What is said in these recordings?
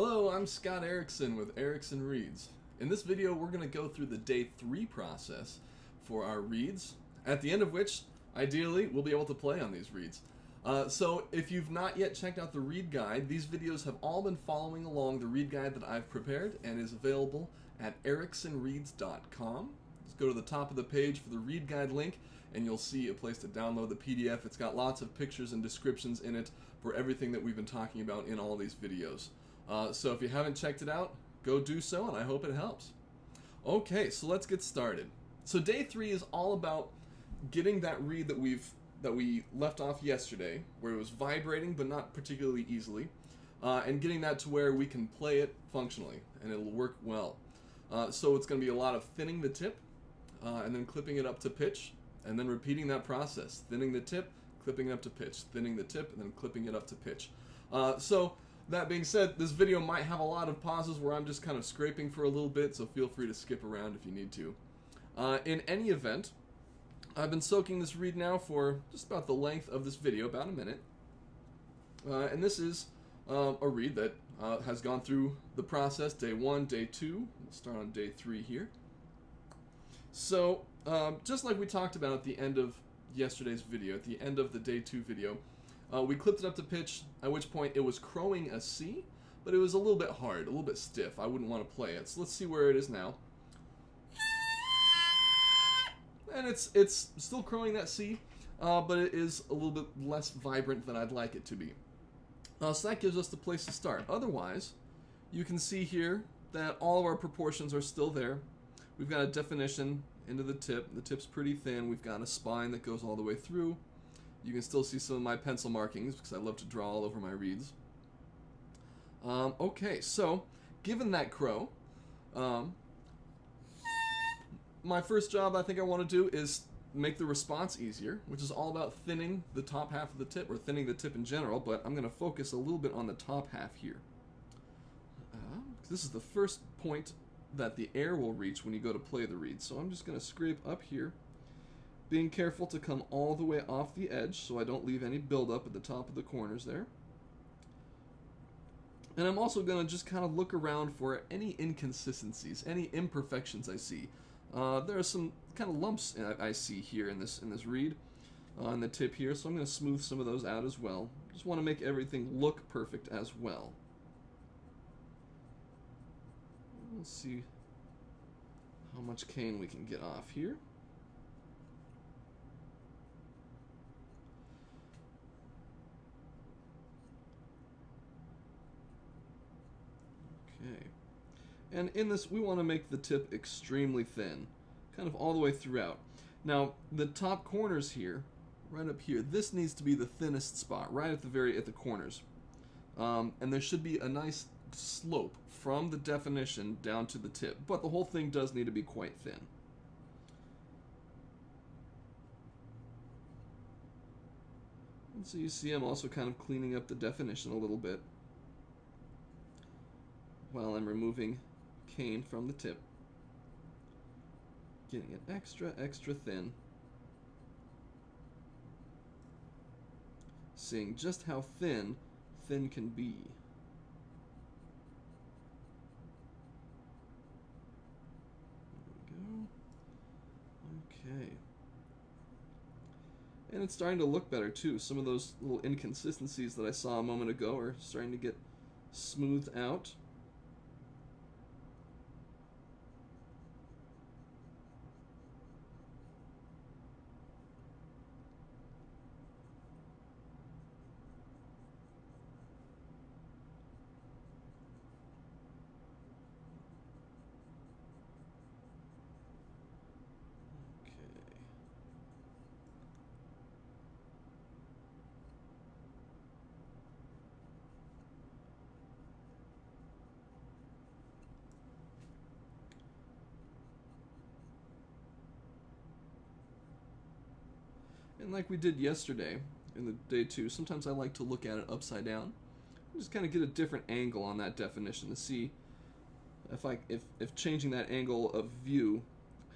Hello, I'm Scott Erickson with Erickson Reads. In this video, we're going to go through the day 3 process for our reads, at the end of which, ideally, we'll be able to play on these reads. So if you've not yet checked out the read guide, these videos have all been following along the read guide that I've prepared and is available at ericksonreads.com. Just go to the top of the page for the read guide link and you'll see a place to download the PDF. It's got lots of pictures and descriptions in it for everything that we've been talking about in all these videos. So if you haven't checked it out, go do so, and I hope it helps. Okay, so let's get started. So day 3 is all about getting that read that we left off yesterday, where it was vibrating but not particularly easily, and getting that to where we can play it functionally, and it'll work well. So it's going to be a lot of thinning the tip, and then clipping it up to pitch, and then repeating that process. Thinning the tip, clipping it up to pitch, thinning the tip, and then clipping it up to pitch. That being said, this video might have a lot of pauses where I'm just kind of scraping for a little bit, so feel free to skip around if you need to. In any event, I've been soaking this read now for just about the length of this video, about a minute. And this is a read that has gone through the process, day 1, day 2. We'll start on day 3 here. So, just like we talked about at the end of yesterday's video, at the end of the day 2 video, we clipped it up to pitch, at which point it was crowing a C, but it was a little bit hard, a little bit stiff. I wouldn't want to play it. So let's see where it is now. And it's still crowing that C, but it is a little bit less vibrant than I'd like it to be. So that gives us the place to start. Otherwise, you can see here that all of our proportions are still there. We've got a definition into the tip. The tip's pretty thin. We've got a spine that goes all the way through. You can still see some of my pencil markings because I love to draw all over my reads. Okay, so given that crow, my first job I think I want to do is make the response easier, which is all about thinning the top half of the tip, or thinning the tip in general, but I'm going to focus a little bit on the top half here. This is the first point that the air will reach when you go to play the read, so I'm just going to scrape up here, being careful to come all the way off the edge so I don't leave any buildup at the top of the corners there. And I'm also going to just kind of look around for any inconsistencies, any imperfections I see. There are some kind of lumps I see here in this read on the tip here, so I'm going to smooth some of those out as well. Just want to make everything look perfect as well. Let's see how much cane we can get off here. Okay, and in this we want to make the tip extremely thin, kind of all the way throughout. Now the top corners here, right up here, this needs to be the thinnest spot, right at the corners, and there should be a nice slope from the definition down to the tip, but the whole thing does need to be quite thin. And so you see I'm also kind of cleaning up the definition a little bit while I'm removing cane from the tip, getting it extra thin, seeing just how thin can be. There we go. Okay. And it's starting to look better too. Some of those little inconsistencies that I saw a moment ago are starting to get smoothed out. And like we did yesterday in the day 2, sometimes I like to look at it upside down. Just kind of get a different angle on that definition to see if changing that angle of view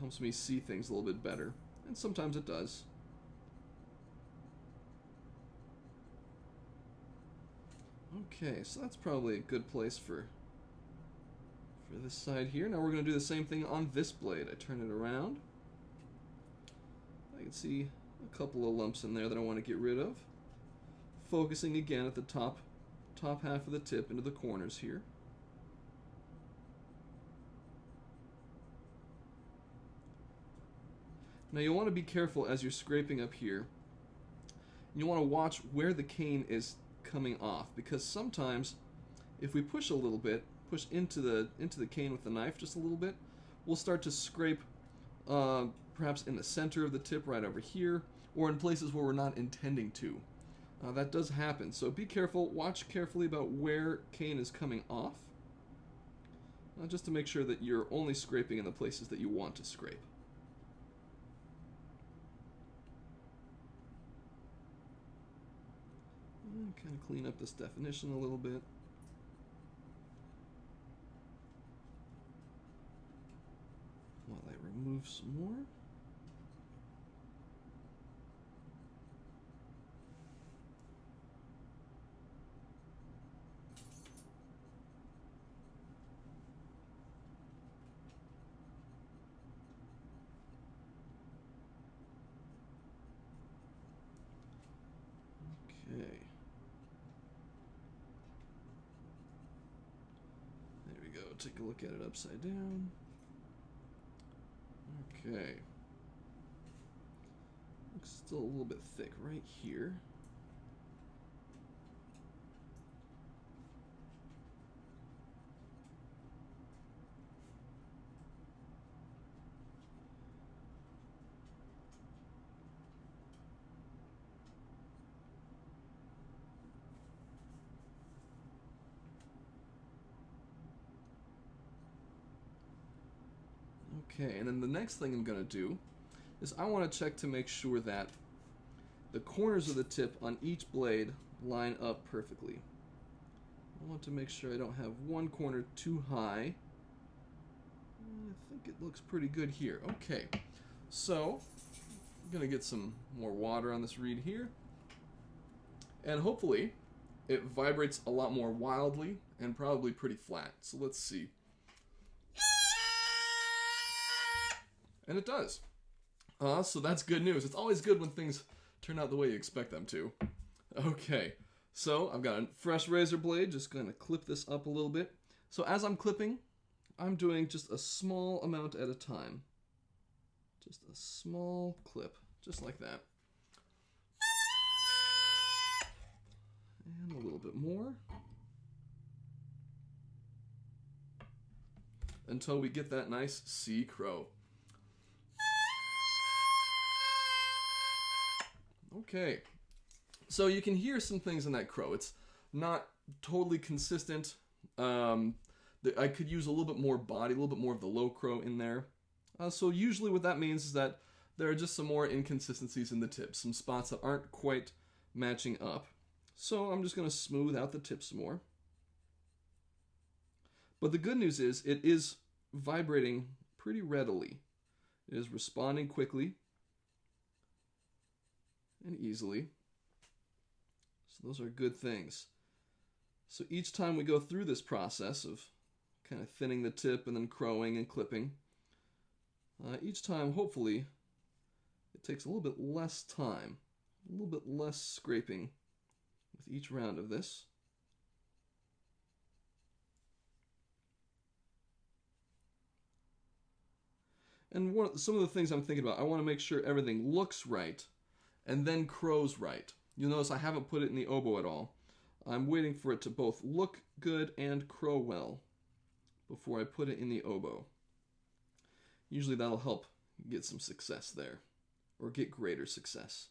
helps me see things a little bit better. And sometimes it does. Okay, so that's probably a good place for this side here. Now we're going to do the same thing on this blade. I turn it around. I can see a couple of lumps in there that I want to get rid of. Focusing again at the top half of the tip into the corners here. Now you'll want to be careful as you're scraping up here. You want to watch where the cane is coming off, because sometimes if we push a little bit, push into the cane with the knife just a little bit, we'll start to scrape perhaps in the center of the tip right over here, or in places where we're not intending to. That does happen, so be careful, watch carefully about where cane is coming off, just to make sure that you're only scraping in the places that you want to scrape. Kind of clean up this definition a little bit. While I remove some more. Okay. Take a look at it upside down. Okay. Looks still a little bit thick right here. Okay, and then the next thing I'm going to do is I want to check to make sure that the corners of the tip on each blade line up perfectly. I want to make sure I don't have one corner too high. I think it looks pretty good here. Okay, so I'm going to get some more water on this reed here. And hopefully it vibrates a lot more wildly and probably pretty flat. So let's see. And it does. So that's good news. It's always good when things turn out the way you expect them to. Okay, so I've got a fresh razor blade. Just going to clip this up a little bit. So as I'm clipping, I'm doing just a small amount at a time. Just a small clip, just like that. And a little bit more. Until we get that nice C crow. Okay, so you can hear some things in that crow. It's not totally consistent. I could use a little bit more body, a little bit more of the low crow in there. So usually what that means is that there are just some more inconsistencies in the tip, some spots that aren't quite matching up. So I'm just going to smooth out the tip some more. But the good news is it is vibrating pretty readily. It is responding quickly and easily. So those are good things. So each time we go through this process of kind of thinning the tip and then crowing and clipping, each time hopefully it takes a little bit less time, a little bit less scraping with each round of this. And some of the things I'm thinking about, I want to make sure everything looks right and then crows right. You'll notice I haven't put it in the oboe at all. I'm waiting for it to both look good and crow well before I put it in the oboe. Usually that'll help get some success there, or get greater success.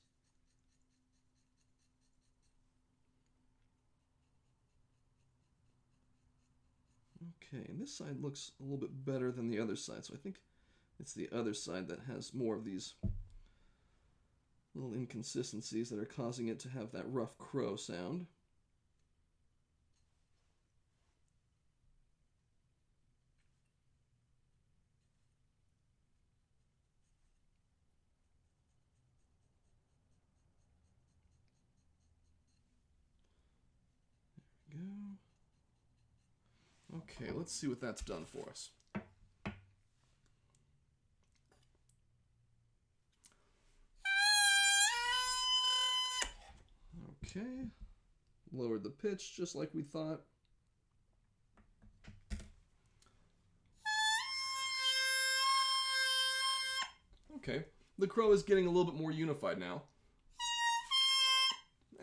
Okay, and this side looks a little bit better than the other side, so I think it's the other side that has more of these little inconsistencies that are causing it to have that rough crow sound. There Okay, let's see what that's done for us. Okay, lowered the pitch just like we thought. Okay, the crow is getting a little bit more unified now.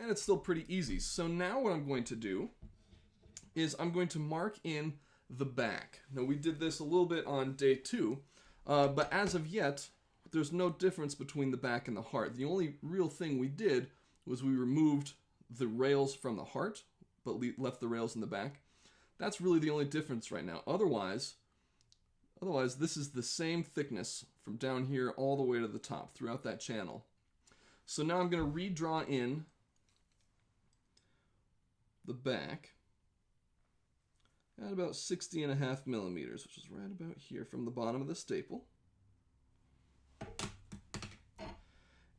And it's still pretty easy. So now what I'm going to do is I'm going to mark in the back. Now we did this a little bit on day 2, but as of yet, there's no difference between the back and the heart. The only real thing we did was we removed the rails from the heart, but left the rails in the back. That's really the only difference right now. Otherwise, this is the same thickness from down here all the way to the top throughout that channel. So now I'm going to redraw in the back at about 60.5 millimeters, which is right about here from the bottom of the staple.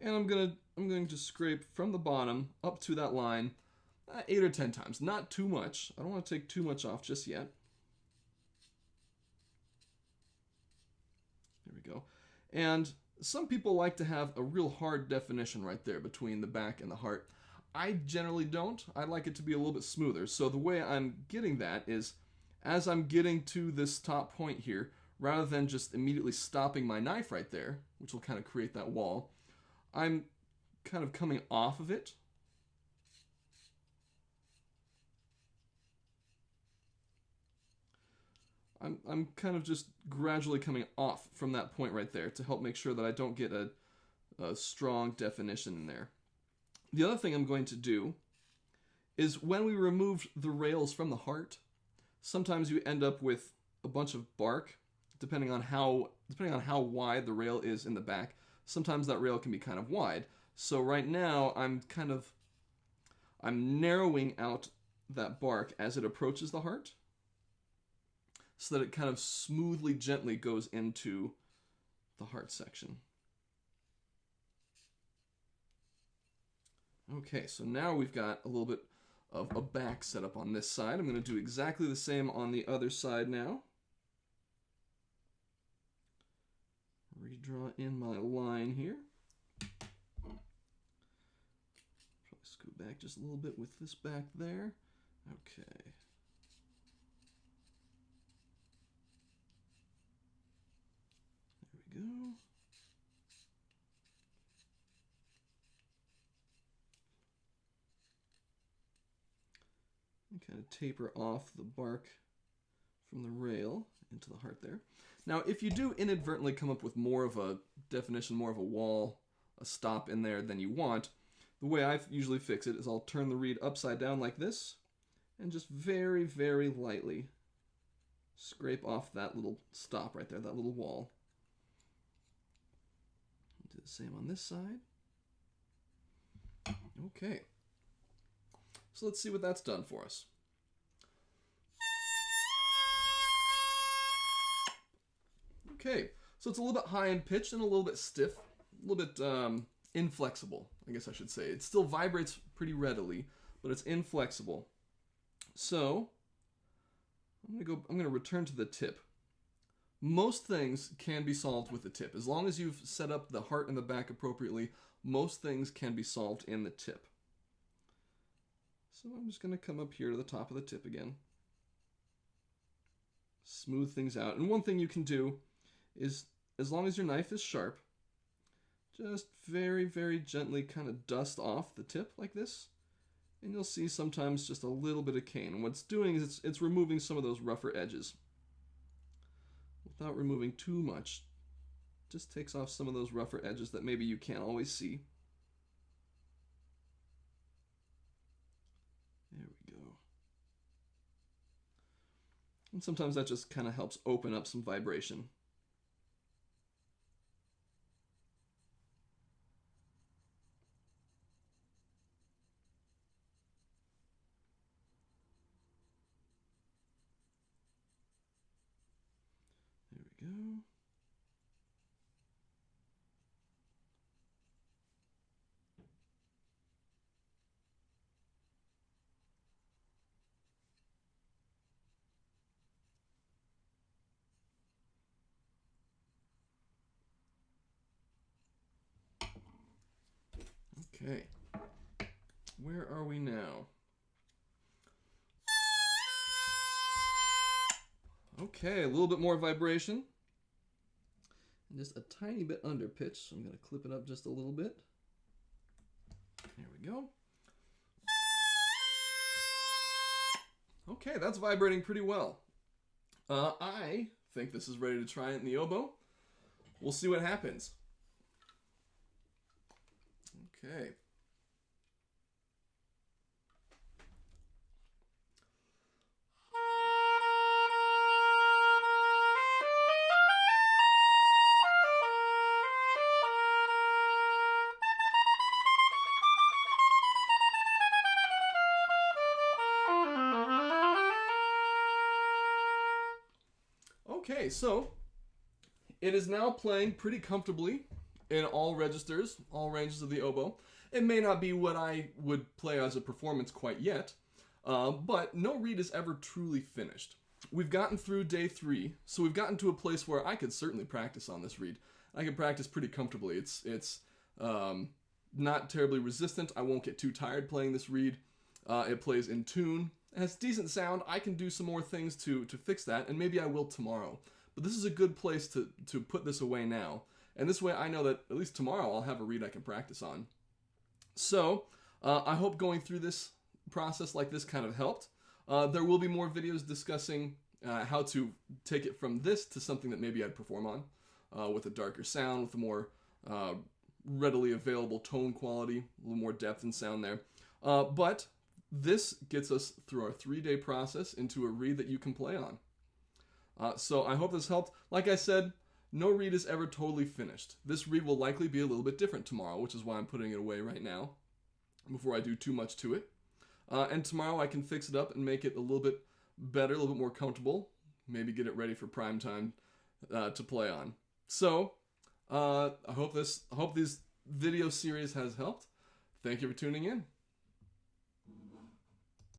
And I'm going to scrape from the bottom up to that line 8 or 10 times. Not too much. I don't want to take too much off just yet. There we go. And some people like to have a real hard definition right there between the back and the heart. I generally don't. I like it to be a little bit smoother. So the way I'm getting that is, as I'm getting to this top point here, rather than just immediately stopping my knife right there, which will kind of create that wall, I'm kind of coming off of it. I'm kind of just gradually coming off from that point right there to help make sure that I don't get a strong definition in there. The other thing I'm going to do is when we removed the rails from the heart, sometimes you end up with a bunch of bark, depending on how wide the rail is in the back. Sometimes that rail can be kind of wide. So right now I'm narrowing out that bark as it approaches the heart, so that it kind of smoothly, gently goes into the heart section. Okay, so now we've got a little bit of a back setup on this side. I'm going to do exactly the same on the other side now. Redraw in my line here. Probably scoot back just a little bit with this back there. Okay. There we go. And kind of taper off the bark from the rail into the heart there. Now, if you do inadvertently come up with more of a definition, more of a wall, a stop in there than you want, the way I usually fix it is I'll turn the reed upside down like this and just very, very lightly scrape off that little stop right there, that little wall. Do the same on this side. Okay. So let's see what that's done for us. Okay, so it's a little bit high in pitch and a little bit stiff, a little bit inflexible, I guess I should say. It still vibrates pretty readily, but it's inflexible. So I'm gonna return to the tip. Most things can be solved with the tip. As long as you've set up the heart and the back appropriately, most things can be solved in the tip. So I'm just going to come up here to the top of the tip again. Smooth things out. And one thing you can do is, as long as your knife is sharp, just very, very gently kind of dust off the tip like this. And you'll see sometimes just a little bit of cane. And what it's doing is it's removing some of those rougher edges. Without removing too much. Just takes off some of those rougher edges that maybe you can't always see. There we go. And sometimes that just kind of helps open up some vibration. There we go. Okay. Where are we now? Okay, a little bit more vibration. And just a tiny bit under pitch. So I'm going to clip it up just a little bit. There we go. Okay, that's vibrating pretty well. I think this is ready to try it in the oboe. We'll see what happens. Okay. Okay, so it is now playing pretty comfortably in all registers, all ranges of the oboe. It may not be what I would play as a performance quite yet, but no reed is ever truly finished. We've gotten through day 3, so we've gotten to a place where I could certainly practice on this reed. I can practice pretty comfortably. It's not terribly resistant. I won't get too tired playing this reed. It plays in tune. It has decent sound. I can do some more things to fix that, and maybe I will tomorrow. But this is a good place to put this away now. And this way I know that at least tomorrow I'll have a reed I can practice on. So, I hope going through this process like this kind of helped. There will be more videos discussing how to take it from this to something that maybe I'd perform on, with a darker sound, with a more readily available tone quality, a little more depth and sound there. But this gets us through our 3-day process into a reed that you can play on. So I hope this helped. Like I said, no reed is ever totally finished. This reed will likely be a little bit different tomorrow, which is why I'm putting it away right now before I do too much to it. And tomorrow I can fix it up and make it a little bit better, a little bit more comfortable. Maybe get it ready for prime time to play on. So I hope this video series has helped. Thank you for tuning in.